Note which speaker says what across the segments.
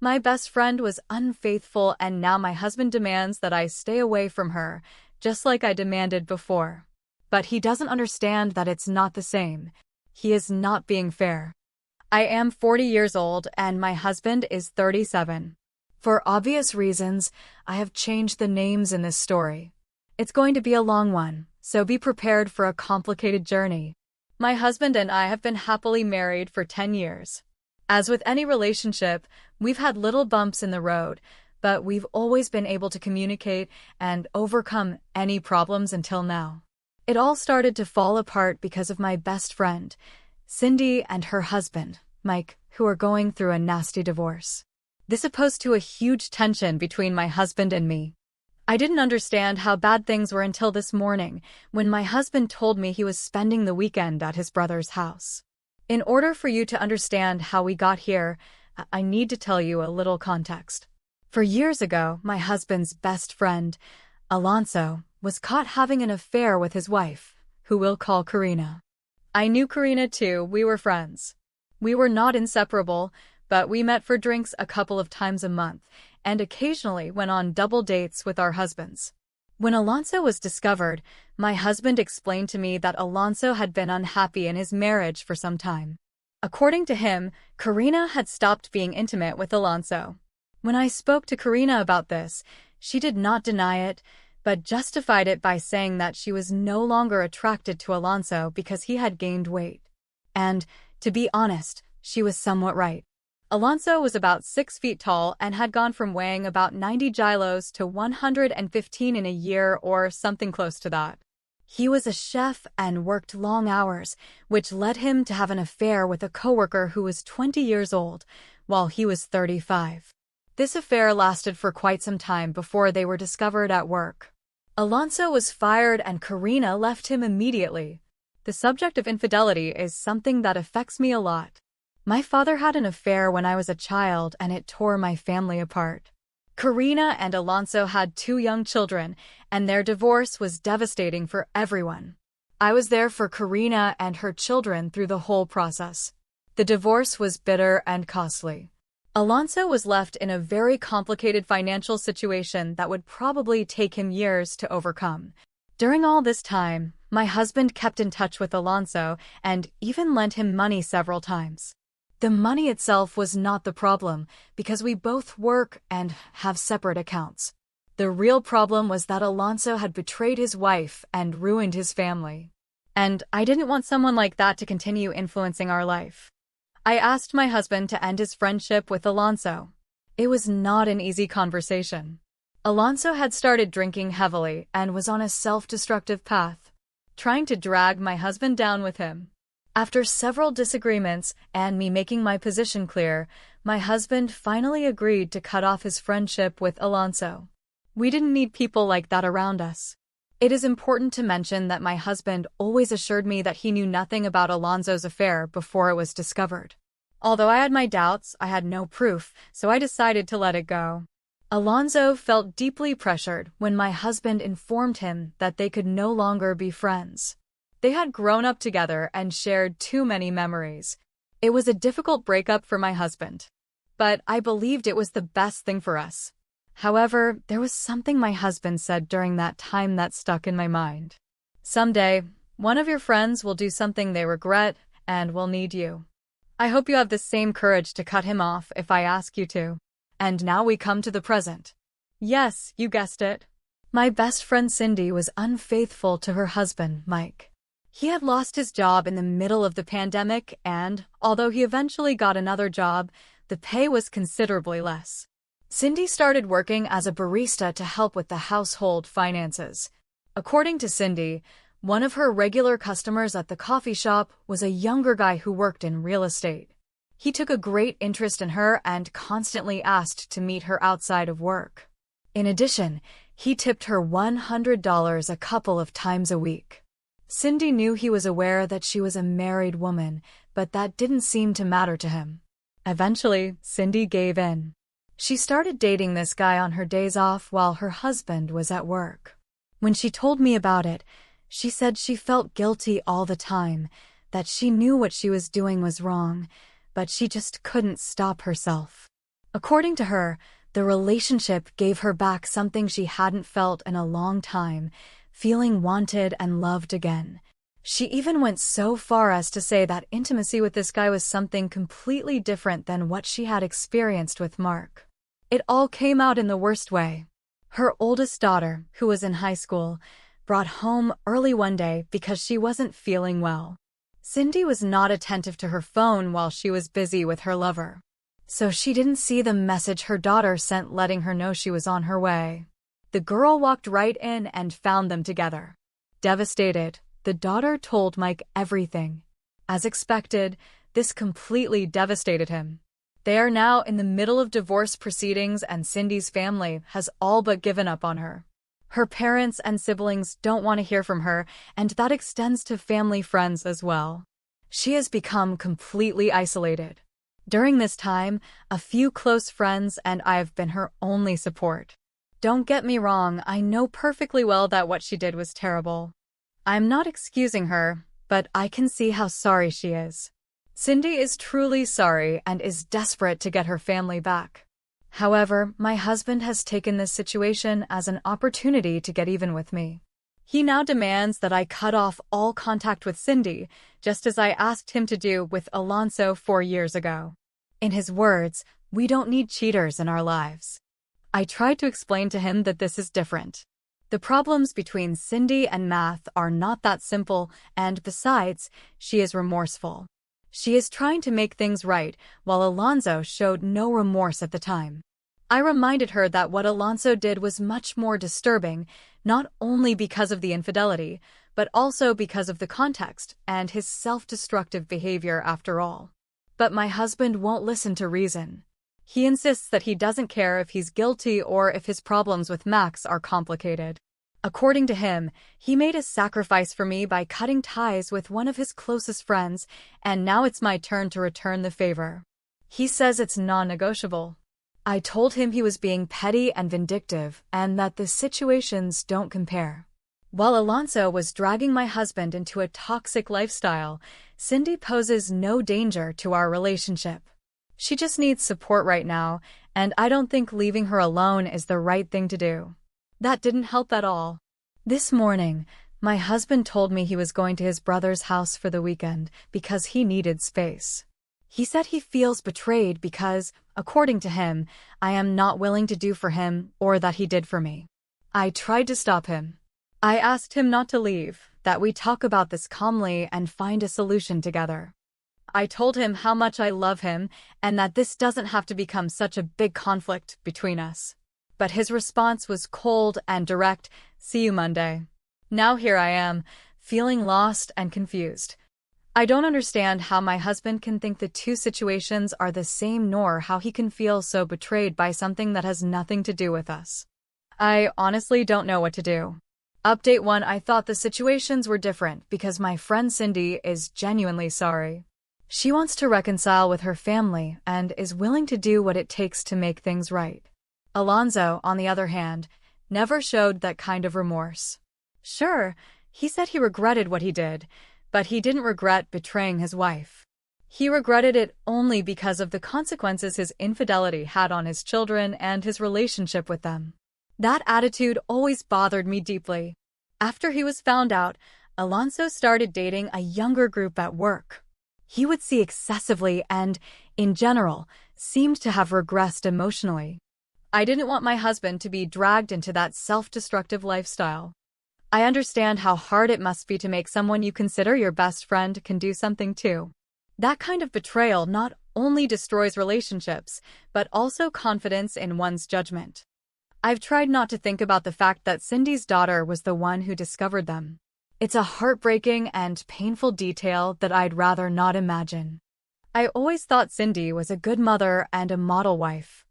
Speaker 1: My best friend was unfaithful and now my husband demands that I stay away from her, just like I demanded before. But he doesn't understand that it's not the same. He is not being fair. I am 40 years old and my husband is 37. For obvious reasons, I have changed the names in this story. It's going to be a long one, so be prepared for a complicated journey. My husband and I have been happily married for 10 years. As with any relationship, we've had little bumps in the road, but we've always been able to communicate and overcome any problems until now. It all started to fall apart because of my best friend, Cindy, and her husband, Mike, who are going through a nasty divorce. This opposed to a huge tension between my husband and me. I didn't understand how bad things were until this morning, when my husband told me he was spending the weekend at his brother's house. In order for you to understand how we got here, I need to tell you a little context. For years ago, my husband's best friend, Alonzo, was caught having an affair with his wife, who we'll call Karina. I knew Karina too, we were friends. We were not inseparable, but we met for drinks a couple of times a month, and occasionally went on double dates with our husbands. When Alonzo was discovered, my husband explained to me that Alonzo had been unhappy in his marriage for some time. According to him, Karina had stopped being intimate with Alonzo. When I spoke to Karina about this, she did not deny it, but justified it by saying that she was no longer attracted to Alonzo because he had gained weight. And, to be honest, she was somewhat right. Alonzo was about 6 feet tall and had gone from weighing about 90 kilos to 115 in a year or something close to that. He was a chef and worked long hours, which led him to have an affair with a coworker who was 20 years old, while he was 35. This affair lasted for quite some time before they were discovered at work. Alonzo was fired and Karina left him immediately. The subject of infidelity is something that affects me a lot. My father had an affair when I was a child and it tore my family apart. Karina and Alonzo had 2 young children, and their divorce was devastating for everyone. I was there for Karina and her children through the whole process. The divorce was bitter and costly. Alonzo was left in a very complicated financial situation that would probably take him years to overcome. During all this time, my husband kept in touch with Alonzo and even lent him money several times. The money itself was not the problem, because we both work and have separate accounts. The real problem was that Alonzo had betrayed his wife and ruined his family. And I didn't want someone like that to continue influencing our life. I asked my husband to end his friendship with Alonzo. It was not an easy conversation. Alonzo had started drinking heavily and was on a self-destructive path, trying to drag my husband down with him. After several disagreements and me making my position clear, my husband finally agreed to cut off his friendship with Alonzo. We didn't need people like that around us. It is important to mention that my husband always assured me that he knew nothing about Alonzo's affair before it was discovered. Although I had my doubts, I had no proof, so I decided to let it go. Alonzo felt deeply pressured when my husband informed him that they could no longer be friends. They had grown up together and shared too many memories. It was a difficult breakup for my husband, but I believed it was the best thing for us. However, there was something my husband said during that time that stuck in my mind. Someday, one of your friends will do something they regret and will need you. I hope you have the same courage to cut him off if I ask you to. And now we come to the present. Yes, you guessed it. My best friend Cindy was unfaithful to her husband, Mike. He had lost his job in the middle of the pandemic and, although he eventually got another job, the pay was considerably less. Cindy started working as a barista to help with the household finances. According to Cindy, one of her regular customers at the coffee shop was a younger guy who worked in real estate. He took a great interest in her and constantly asked to meet her outside of work. In addition, he tipped her $100 a couple of times a week. Cindy knew he was aware that she was a married woman, but that didn't seem to matter to him. Eventually, Cindy gave in. She started dating this guy on her days off while her husband was at work. When she told me about it, she said she felt guilty all the time, that she knew what she was doing was wrong, but she just couldn't stop herself. According to her, the relationship gave her back something she hadn't felt in a long time, feeling wanted and loved again. She even went so far as to say that intimacy with this guy was something completely different than what she had experienced with Mark. It all came out in the worst way. Her oldest daughter, who was in high school, brought home early one day because she wasn't feeling well. Cindy was not attentive to her phone while she was busy with her lover, so she didn't see the message her daughter sent letting her know she was on her way. The girl walked right in and found them together. Devastated, the daughter told Mike everything. As expected, this completely devastated him. They are now in the middle of divorce proceedings and Cindy's family has all but given up on her. Her parents and siblings don't want to hear from her, and that extends to family friends as well. She has become completely isolated. During this time, a few close friends and I have been her only support. Don't get me wrong, I know perfectly well that what she did was terrible. I'm not excusing her, but I can see how sorry she is. Cindy is truly sorry and is desperate to get her family back. However, my husband has taken this situation as an opportunity to get even with me. He now demands that I cut off all contact with Cindy, just as I asked him to do with Alonzo 4 years ago. In his words, we don't need cheaters in our lives. I tried to explain to him that this is different. The problems between Cindy and Math are not that simple, and besides, she is remorseful. She is trying to make things right, while Alonzo showed no remorse at the time. I reminded her that what Alonzo did was much more disturbing, not only because of the infidelity, but also because of the context and his self-destructive behavior after all. But my husband won't listen to reason. He insists that he doesn't care if he's guilty or if his problems with Max are complicated. According to him, he made a sacrifice for me by cutting ties with one of his closest friends, and now it's my turn to return the favor. He says it's non-negotiable. I told him he was being petty and vindictive and that the situations don't compare. While Alonzo was dragging my husband into a toxic lifestyle, Cindy poses no danger to our relationship. She just needs support right now, and I don't think leaving her alone is the right thing to do. That didn't help at all. This morning, my husband told me he was going to his brother's house for the weekend because he needed space. He said he feels betrayed because, according to him, I am not willing to do for him or that he did for me. I tried to stop him. I asked him not to leave, that we talk about this calmly and find a solution together. I told him how much I love him and that this doesn't have to become such a big conflict between us. But his response was cold and direct, "See you Monday." Now here I am, feeling lost and confused. I don't understand how my husband can think the two situations are the same nor how he can feel so betrayed by something that has nothing to do with us. I honestly don't know what to do. Update 1: I thought the situations were different because my friend Cindy is genuinely sorry. She wants to reconcile with her family and is willing to do what it takes to make things right. Alonzo, on the other hand, never showed that kind of remorse. Sure, he said he regretted what he did, but he didn't regret betraying his wife. He regretted it only because of the consequences his infidelity had on his children and his relationship with them. That attitude always bothered me deeply. After he was found out, Alonzo started dating a younger group at work. He would see excessively and, in general, seemed to have regressed emotionally. I didn't want my husband to be dragged into that self-destructive lifestyle. I understand how hard it must be to make someone you consider your best friend can do something too. That kind of betrayal not only destroys relationships, but also confidence in one's judgment. I've tried not to think about the fact that Cindy's daughter was the one who discovered them. It's a heartbreaking and painful detail that I'd rather not imagine. I always thought Cindy was a good mother and a model wife.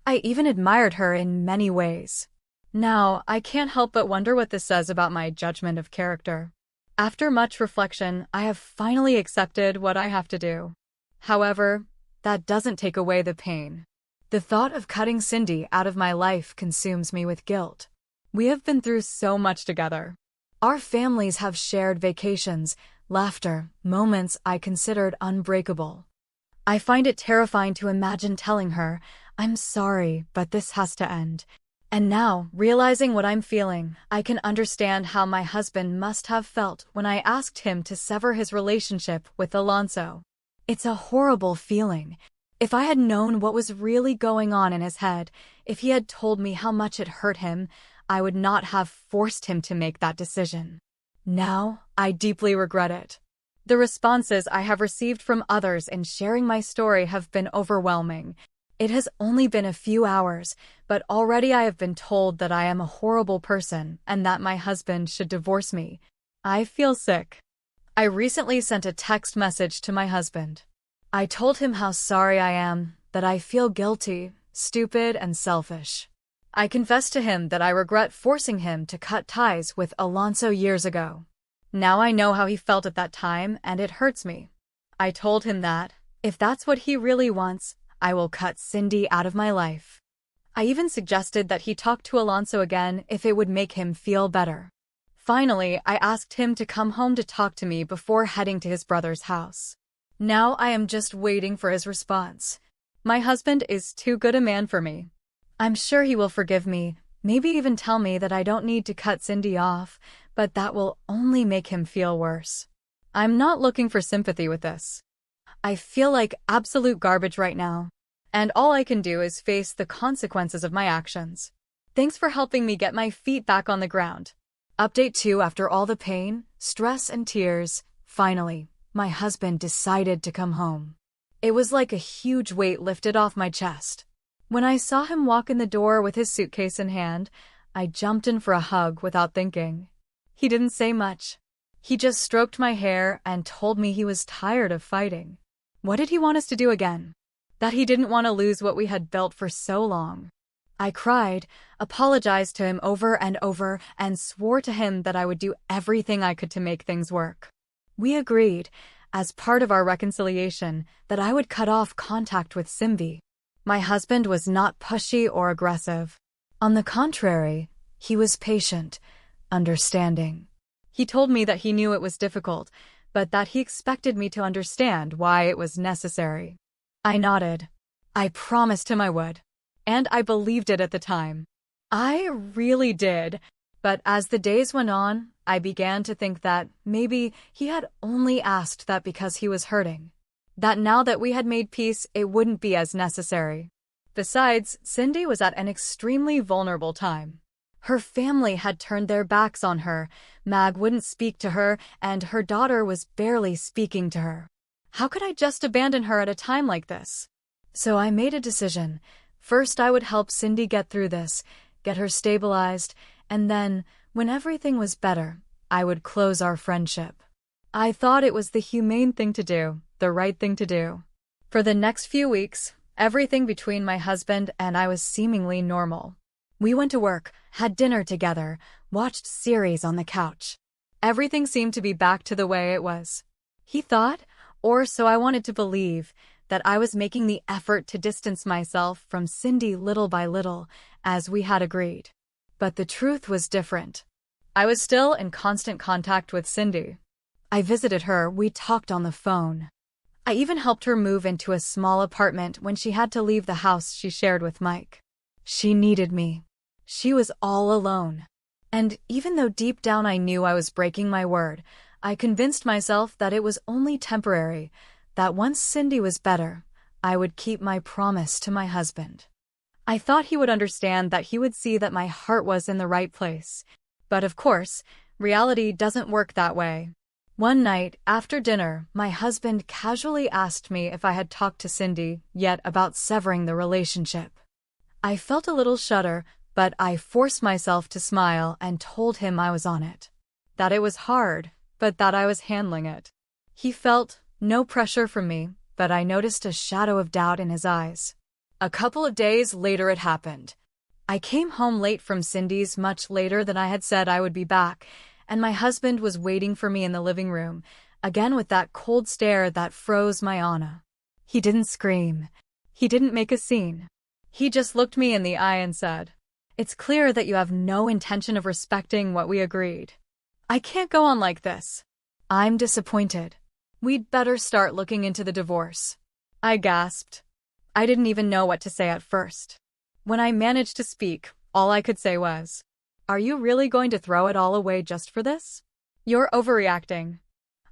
Speaker 1: I even admired her in many ways. Now, I can't help but wonder what this says about my judgment of character. After much reflection, I have finally accepted what I have to do. However, that doesn't take away the pain. The thought of cutting Cindy out of my life consumes me with guilt. We have been through so much together. Our families have shared vacations, laughter, moments I considered unbreakable. I find it terrifying to imagine telling her, I'm sorry, but this has to end. And now, realizing what I'm feeling, I can understand how my husband must have felt when I asked him to sever his relationship with Alonzo. It's a horrible feeling. If I had known what was really going on in his head, if he had told me how much it hurt him, I would not have forced him to make that decision. Now, I deeply regret it. The responses I have received from others in sharing my story have been overwhelming. It has only been a few hours, but already I have been told that I am a horrible person and that my husband should divorce me. I feel sick. I recently sent a text message to my husband. I told him how sorry I am, that I feel guilty, stupid, and selfish. I confessed to him that I regret forcing him to cut ties with Alonzo years ago. Now I know how he felt at that time, and it hurts me. I told him that, if that's what he really wants, I will cut Cindy out of my life. I even suggested that he talk to Alonzo again if it would make him feel better. Finally, I asked him to come home to talk to me before heading to his brother's house. Now I am just waiting for his response. My husband is too good a man for me. I'm sure he will forgive me, maybe even tell me that I don't need to cut Cindy off, but that will only make him feel worse. I'm not looking for sympathy with this. I feel like absolute garbage right now, and all I can do is face the consequences of my actions. Thanks for helping me get my feet back on the ground. Update 2: after all the pain, stress, and tears, finally, my husband decided to come home. It was like a huge weight lifted off my chest. When I saw him walk in the door with his suitcase in hand, I jumped in for a hug without thinking. He didn't say much. He just stroked my hair and told me he was tired of fighting. What did he want us to do again? That he didn't want to lose what we had built for so long. I cried, apologized to him over and over, and swore to him that I would do everything I could to make things work. We agreed, as part of our reconciliation, that I would cut off contact with Cindy. My husband was not pushy or aggressive. On the contrary, he was patient, understanding. He told me that he knew it was difficult, but that he expected me to understand why it was necessary. I nodded. I promised him I would. And I believed it at the time. I really did. But as the days went on, I began to think that maybe he had only asked that because he was hurting. That now that we had made peace, it wouldn't be as necessary. Besides, Cindy was at an extremely vulnerable time. Her family had turned their backs on her, Mag wouldn't speak to her, and her daughter was barely speaking to her. How could I just abandon her at a time like this? So I made a decision. First, I would help Cindy get through this, get her stabilized, and then, when everything was better, I would close our friendship. I thought it was the humane thing to do, the right thing to do. For the next few weeks, everything between my husband and I was seemingly normal. We went to work, had dinner together, watched series on the couch. Everything seemed to be back to the way it was. He thought, or so I wanted to believe, that I was making the effort to distance myself from Cindy little by little, as we had agreed. But the truth was different. I was still in constant contact with Cindy. I visited her, we talked on the phone. I even helped her move into a small apartment when she had to leave the house she shared with Mike. She needed me. She was all alone. And even though deep down I knew I was breaking my word, I convinced myself that it was only temporary, that once Cindy was better, I would keep my promise to my husband. I thought he would understand, that he would see that my heart was in the right place. But of course, reality doesn't work that way. One night, after dinner, my husband casually asked me if I had talked to Cindy yet about severing the relationship. I felt a little shudder, but I forced myself to smile and told him I was on it. That it was hard, but that I was handling it. He felt no pressure from me, but I noticed a shadow of doubt in his eyes. A couple of days later it happened. I came home late from Cindy's, much later than I had said I would be back, and my husband was waiting for me in the living room, again with that cold stare that froze my Anna. He didn't scream. He didn't make a scene. He just looked me in the eye and said, "It's clear that you have no intention of respecting what we agreed. I can't go on like this. I'm disappointed. We'd better start looking into the divorce." I gasped. I didn't even know what to say at first. When I managed to speak, all I could say was, "Are you really going to throw it all away just for this? You're overreacting.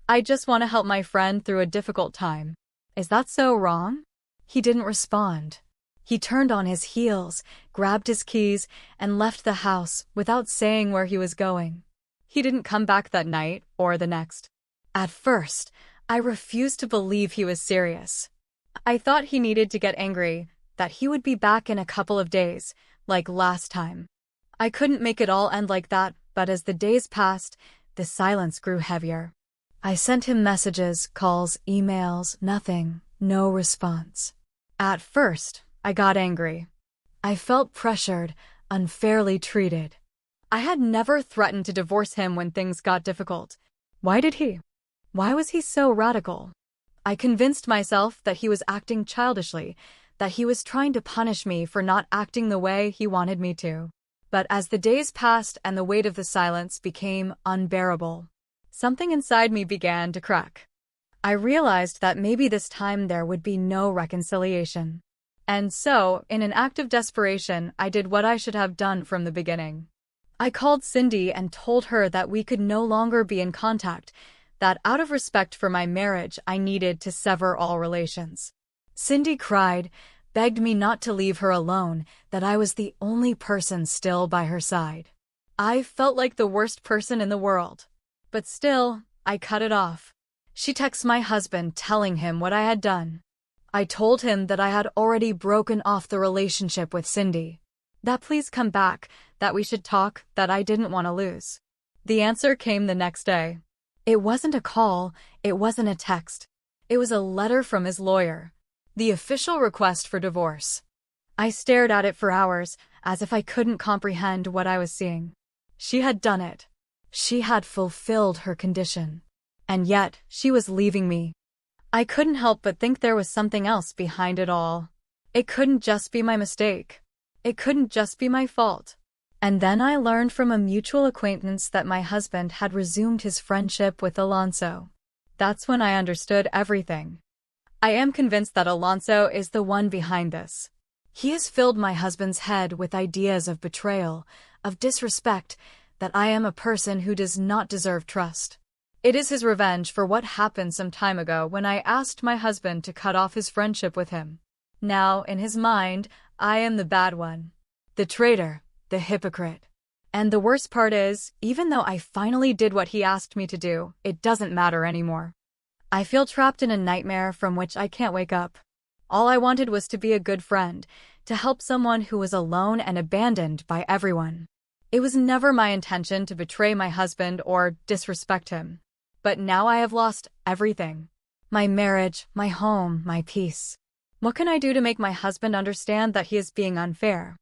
Speaker 1: I just want to help my friend through a difficult time. Is that so wrong?" He didn't respond. He turned on his heels, grabbed his keys, and left the house without saying where he was going. He didn't come back that night or the next. At first, I refused to believe he was serious. I thought he needed to get angry, that he would be back in a couple of days, like last time. I couldn't make it all end like that, but as the days passed, the silence grew heavier. I sent him messages, calls, emails, nothing, no response. At first, I got angry. I felt pressured, unfairly treated. I had never threatened to divorce him when things got difficult. Why did he? Why was he so radical? I convinced myself that he was acting childishly, that he was trying to punish me for not acting the way he wanted me to. But as the days passed and the weight of the silence became unbearable, something inside me began to crack. I realized that maybe this time there would be no reconciliation. And so, in an act of desperation, I did what I should have done from the beginning. I called Cindy and told her that we could no longer be in contact, that out of respect for my marriage, I needed to sever all relations. Cindy cried, begged me not to leave her alone, that I was the only person still by her side. I felt like the worst person in the world. But still, I cut it off. She texted my husband telling him what I had done. I told him that I had already broken off the relationship with Cindy. That please come back, that we should talk, that I didn't want to lose. The answer came the next day. It wasn't a call, it wasn't a text. It was a letter from his lawyer. The official request for divorce. I stared at it for hours, as if I couldn't comprehend what I was seeing. She had done it. She had fulfilled her condition. And yet, she was leaving me. I couldn't help but think there was something else behind it all. It couldn't just be my mistake. It couldn't just be my fault. And then I learned from a mutual acquaintance that my husband had resumed his friendship with Alonzo. That's when I understood everything. I am convinced that Alonzo is the one behind this. He has filled my husband's head with ideas of betrayal, of disrespect, that I am a person who does not deserve trust. It is his revenge for what happened some time ago when I asked my husband to cut off his friendship with him. Now, in his mind, I am the bad one. The traitor, the hypocrite. And the worst part is, even though I finally did what he asked me to do, it doesn't matter anymore. I feel trapped in a nightmare from which I can't wake up. All I wanted was to be a good friend, to help someone who was alone and abandoned by everyone. It was never my intention to betray my husband or disrespect him. But now I have lost everything. My marriage, my home, my peace. What can I do to make my husband understand that he is being unfair?